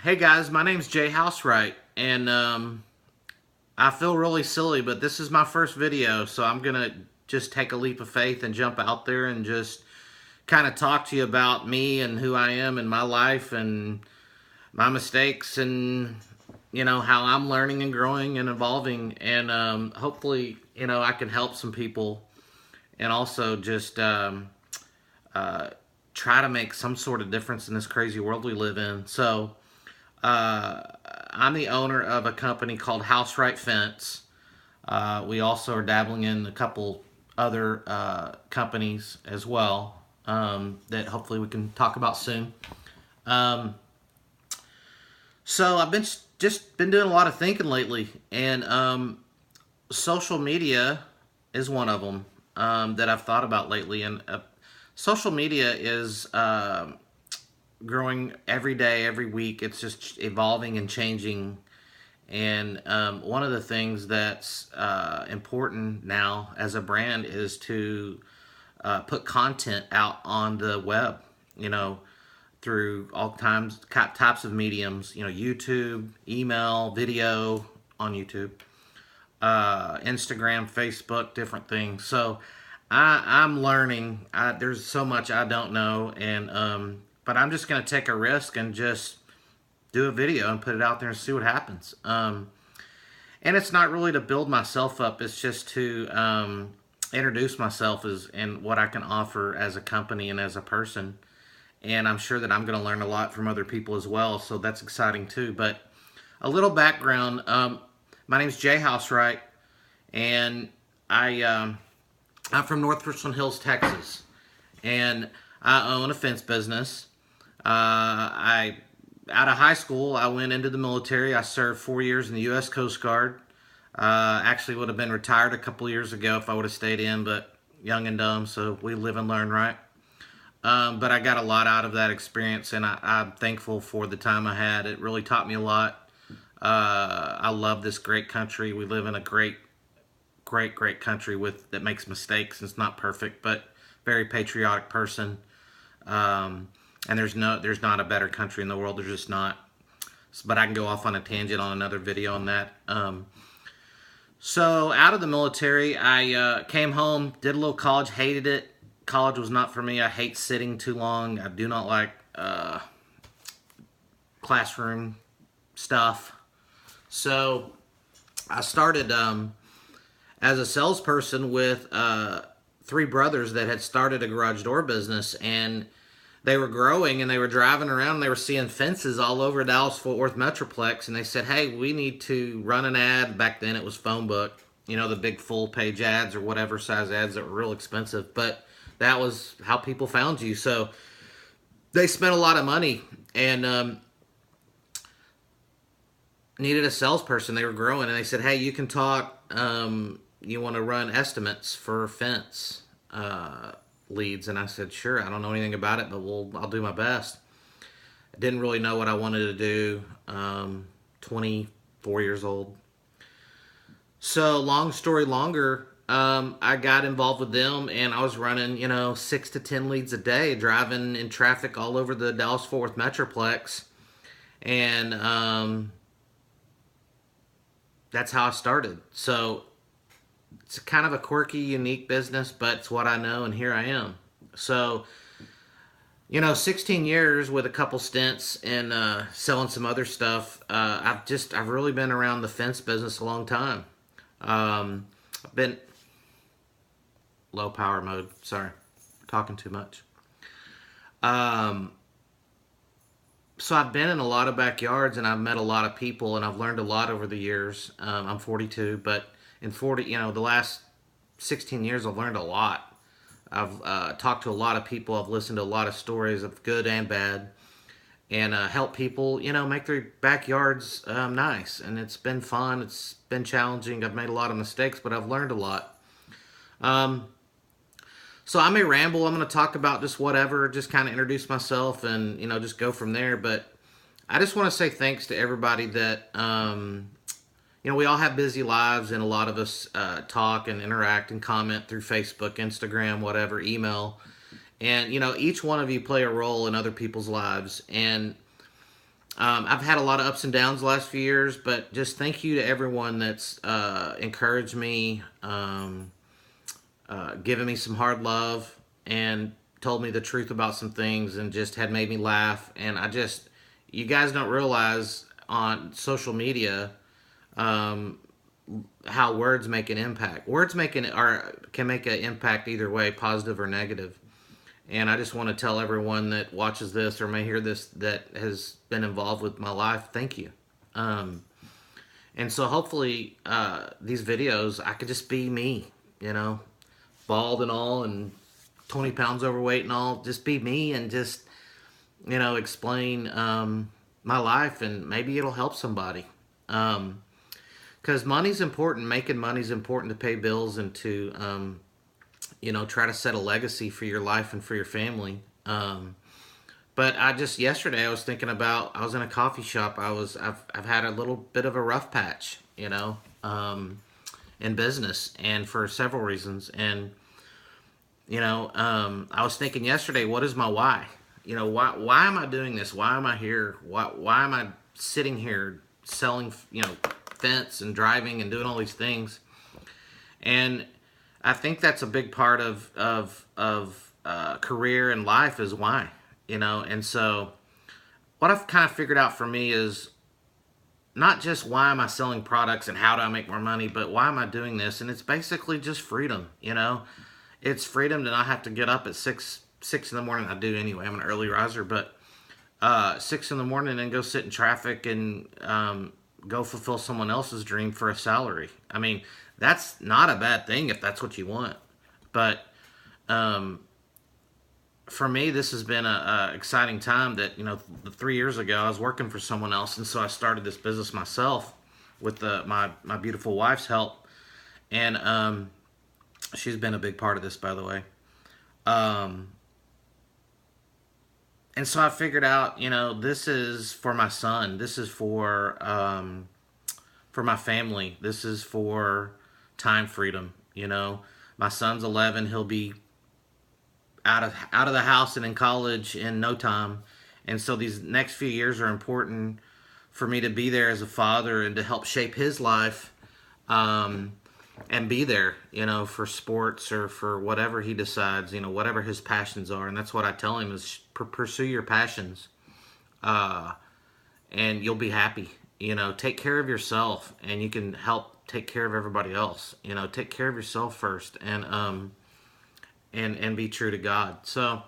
Hey guys, my name's Jay Housewright, and I feel really silly, but this is my first video, so I'm gonna just take a leap of faith and jump out there and just kind of talk to you about me and who I am in my life and my mistakes and how I'm learning and growing and evolving, and hopefully I can help some people and also just uh, try to make some sort of difference in this crazy world we live in. So. Uh, I'm the owner of a company called Housewright Fence. We also are dabbling in a couple other companies as well that hopefully we can talk about soon. Um, so I've been just been doing a lot of thinking lately, and social media is one of them that I've thought about lately. And social media is growing every day, every week. It's just evolving and changing. And one of the things that's important now as a brand is to put content out on the web, through all types of mediums, YouTube, email, video on YouTube, Instagram, Facebook, different things. So I'm learning. There's so much I don't know, and but I'm just gonna take a risk and just do a video and put it out there and see what happens. And it's not really to build myself up. It's just to introduce myself and what I can offer as a company and as a person. And I'm sure that I'm going to learn a lot from other people as well. So that's exciting too. But a little background. My name is Jay Housewright, and I'm from North Richland Hills, Texas, and I own a fence business. I Out of high school, I went into the military. I served 4 years in the U.S. Coast Guard. Actually, would have been retired a couple years ago if I would have stayed in, but young and dumb, so we live and learn, right? But I got a lot out of that experience, and I'm thankful for the time I had. It really taught me a lot. I love this great country. We live in a great country that makes mistakes. It's not perfect, but very patriotic person. And there's not a better country in the world. There's just not. But I can go off on a tangent on another video on that. So out of the military, I came home, did a little college, hated it. College was not for me. I hate sitting too long. I do not like classroom stuff. So I started as a salesperson with three brothers that had started a garage door business, and they were growing, and they were driving around, and they were seeing fences all over Dallas-Fort Worth Metroplex, and they said, hey, we need to run an ad. Back then it was phone book, the big full-page ads or whatever size ads that were real expensive, but that was how people found you. So they spent a lot of money and needed a salesperson. They were growing, and they said, hey, you can talk, you want to run estimates for fence leads. And I said, sure, I don't know anything about it, but I'll do my best. I didn't really know what I wanted to do. 24 years old. So long story longer, I got involved with them, and I was running 6 to 10 leads a day, driving in traffic all over the Dallas-Fort Worth Metroplex. And that's how I started. So it's kind of a quirky, unique business, but it's what I know, and here I am. So, 16 years with a couple stints and selling some other stuff. I've really been around the fence business a long time. I've been low power mode. Sorry, talking too much. So I've been in a lot of backyards, and I've met a lot of people, and I've learned a lot over the years. I'm 42, but in the last 16 years, I've learned a lot. I've talked to a lot of people. I've listened to a lot of stories of good and bad, and help people, make their backyards nice. And it's been fun. It's been challenging. I've made a lot of mistakes, but I've learned a lot. So I may ramble. I'm going to talk about just whatever, just kind of introduce myself and, just go from there. But I just want to say thanks to everybody that, we all have busy lives, and a lot of us talk and interact and comment through Facebook, Instagram, whatever, email. And, each one of you play a role in other people's lives. And I've had a lot of ups and downs the last few years, but just thank you to everyone that's encouraged me, given me some hard love, and told me the truth about some things, and just had made me laugh. And you guys don't realize on social media um, how words make an impact. Words can make an impact either way, positive or negative. And I just want to tell everyone that watches this or may hear this that has been involved with my life, thank you. Um, and so hopefully these videos, I could just be me, you know, bald and all, and 20 pounds overweight and all, just be me and just, explain my life, and maybe it'll help somebody. Because money's important. Making money's important to pay bills and to, try to set a legacy for your life and for your family. But yesterday I was thinking about, I was in a coffee shop. I've had a little bit of a rough patch, in business, and for several reasons. And, I was thinking yesterday, what is my why? Why am I doing this? Why am I here? Why am I sitting here selling, fence and driving and doing all these things? And I think that's a big part of career and life is why, And so what I've kind of figured out for me is not just why am I selling products and how do I make more money, but why am I doing this? And it's basically just freedom, It's freedom to not have to get up at six in the morning. I do anyway. I'm an early riser, but 6 in the morning and go sit in traffic and go fulfill someone else's dream for a salary. I mean, that's not a bad thing if that's what you want. But for me, this has been a exciting time that, 3 years ago, I was working for someone else. And so I started this business myself with my beautiful wife's help. And she's been a big part of this, by the way. And so I figured out, this is for my son. This is for my family. This is for time freedom. My son's 11. He'll be out of the house and in college in no time. And so these next few years are important for me to be there as a father and to help shape his life, and be there, for sports or for whatever he decides, whatever his passions are. And that's what I tell him is pursue your passions, and you'll be happy. Take care of yourself, and you can help take care of everybody else. Take care of yourself first, and be true to God. So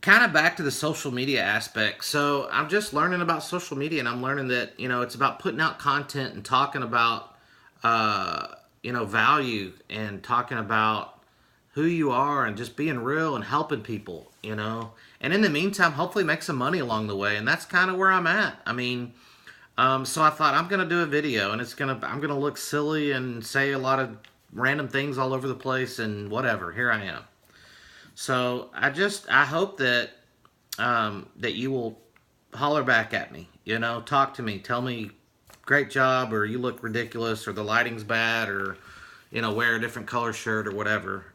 kind of back to the social media aspect. So I'm just learning about social media, and I'm learning that, it's about putting out content and talking about, value, and talking about who you are, and just being real and helping people, and in the meantime, hopefully make some money along the way. And that's kind of where I'm at. I mean, so I thought I'm going to do a video, and I'm going to look silly and say a lot of random things all over the place and whatever. Here I am. So I hope that that you will holler back at me, talk to me, tell me great job, or you look ridiculous, or the lighting's bad, or wear a different color shirt or whatever.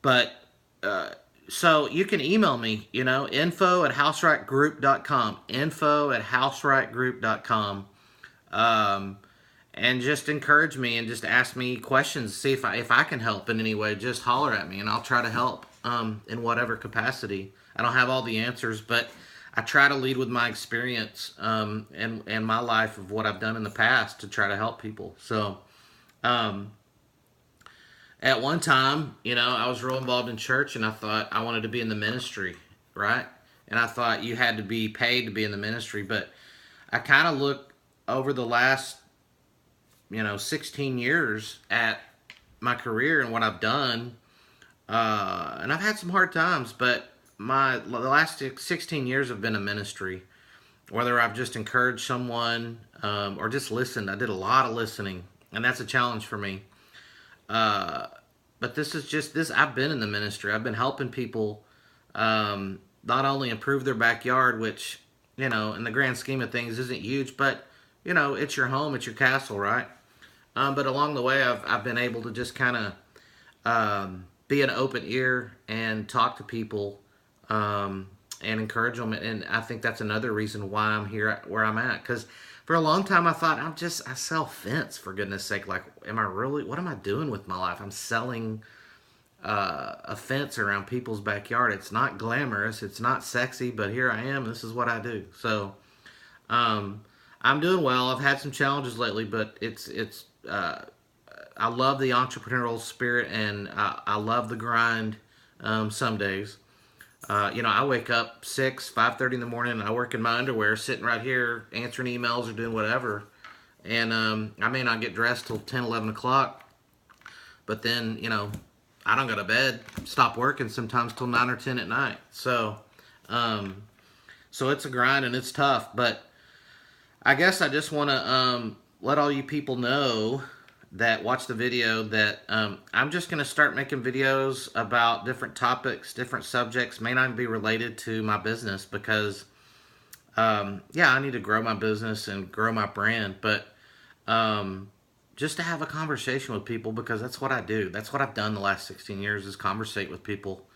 But so you can email me, info@houserightgroup.com, info@houserightgroup.com. And just encourage me and just ask me questions. See if I can help in any way. Just holler at me, and I'll try to help in whatever capacity. I don't have all the answers, but I try to lead with my experience and my life of what I've done in the past to try to help people. So at one time, I was real involved in church, and I thought I wanted to be in the ministry, right? And I thought you had to be paid to be in the ministry. But I kind of look over the last 16 years at my career and what I've done, and I've had some hard times, but the last 16 years have been a ministry. Whether I've just encouraged someone or just listened, I did a lot of listening, and that's a challenge for me. But this is just this. I've been in the ministry. I've been helping people not only improve their backyard, which in the grand scheme of things isn't huge, but it's your home, it's your castle, right? But along the way, I've been able to just kind of be an open ear and talk to people, and and encourage them. And I think that's another reason why I'm here where I'm at. Because for a long time, I thought I sell fence, for goodness sake. Like, am I really? What am I doing with my life? I'm selling a fence around people's backyard. It's not glamorous. It's not sexy, but here I am. This is what I do. So um, I'm doing well. I've had some challenges lately, but it's I love the entrepreneurial spirit, and I love the grind. Some days, I wake up 5:30 in the morning, and I work in my underwear, sitting right here answering emails or doing whatever. And I may not get dressed till 10, 11 o'clock, but then I don't go to bed, stop working sometimes till 9 or 10 at night. Um, so it's a grind and it's tough. But I guess I just want to let all you people know that watch the video that I'm just going to start making videos about different topics, different subjects, may not be related to my business because, I need to grow my business and grow my brand. But just to have a conversation with people because that's what I do. That's what I've done the last 16 years is conversate with people.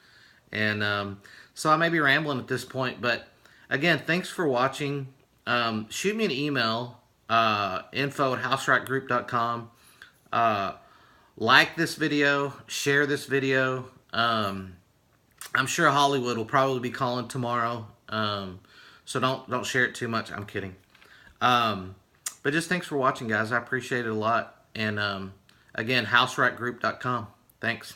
And so I may be rambling at this point, but again, thanks for watching. Shoot me an email, info@houserightgroup.com. Like this video, share this video. I'm sure Hollywood will probably be calling tomorrow. So don't share it too much. I'm kidding. But just thanks for watching, guys. I appreciate it a lot. And again, houserightgroup.com. Thanks.